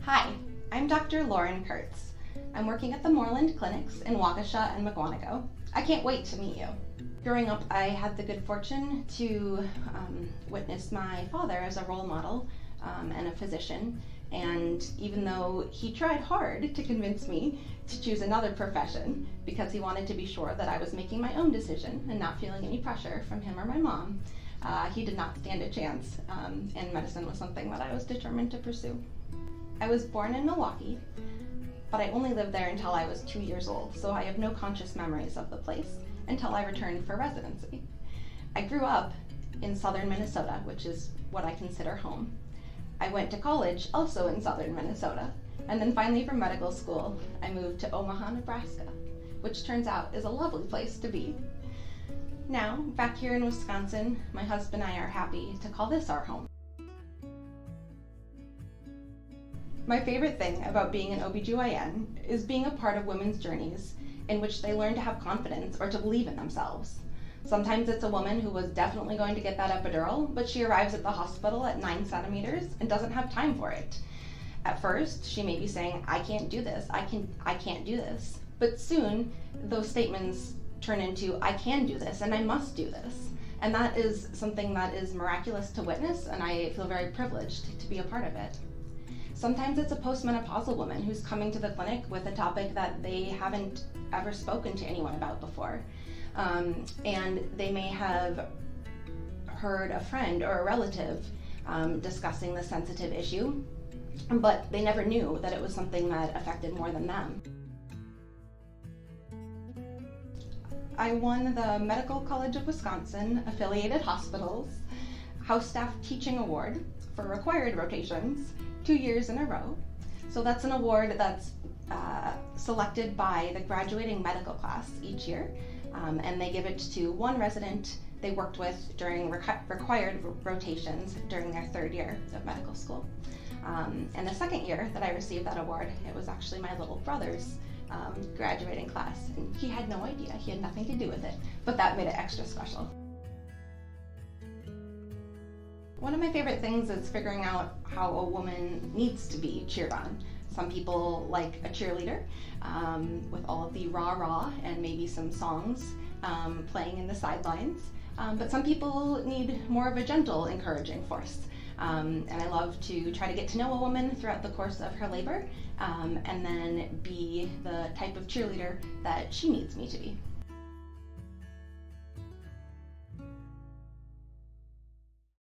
Hi, I'm Dr. Lauren Kurtz. I'm working at the Moreland clinics in Waukesha and McGuanago. I can't wait to meet you. Growing up, I had the good fortune to witness my father as a role model and a physician. And even though he tried hard to convince me to choose another profession because he wanted to be sure that I was making my own decision and not feeling any pressure from him or my mom, he did not stand a chance, and medicine was something that I was determined to pursue. I was born in Milwaukee, but I only lived there until I was 2 years old, so I have no conscious memories of the place until I returned for residency. I grew up in southern Minnesota, which is what I consider home. I went to college also in southern Minnesota, and then finally for medical school, I moved to Omaha, Nebraska, which turns out is a lovely place to be. Now, back here in Wisconsin, my husband and I are happy to call this our home. My favorite thing about being an OB-GYN is being a part of women's journeys in which they learn to have confidence or to believe in themselves. Sometimes it's a woman who was definitely going to get that epidural, but she arrives at the hospital at 9 centimeters and doesn't have time for it. At first, she may be saying, I can't do this, I can't do this. But soon, those statements turn into, I can do this and I must do this. And that is something that is miraculous to witness, and I feel very privileged to be a part of it. Sometimes it's a postmenopausal woman who's coming to the clinic with a topic that they haven't ever spoken to anyone about before. And they may have heard a friend or a relative discussing the sensitive issue, but they never knew that it was something that affected more than them. I won the Medical College of Wisconsin Affiliated Hospitals House Staff Teaching Award for required rotations 2 years in a row. So that's an award that's selected by the graduating medical class each year, and they give it to one resident they worked with during required rotations during their 3rd year of medical school. And the 2nd year that I received that award, it was actually my little brother's graduating class, and he had no idea, he had nothing to do with it, but that made it extra special. One of my favorite things is figuring out how a woman needs to be cheered on. Some people like a cheerleader with all of the rah-rah and maybe some songs playing in the sidelines, but some people need more of a gentle, encouraging force. And I love to try to get to know a woman throughout the course of her labor, and then be the type of cheerleader that she needs me to be.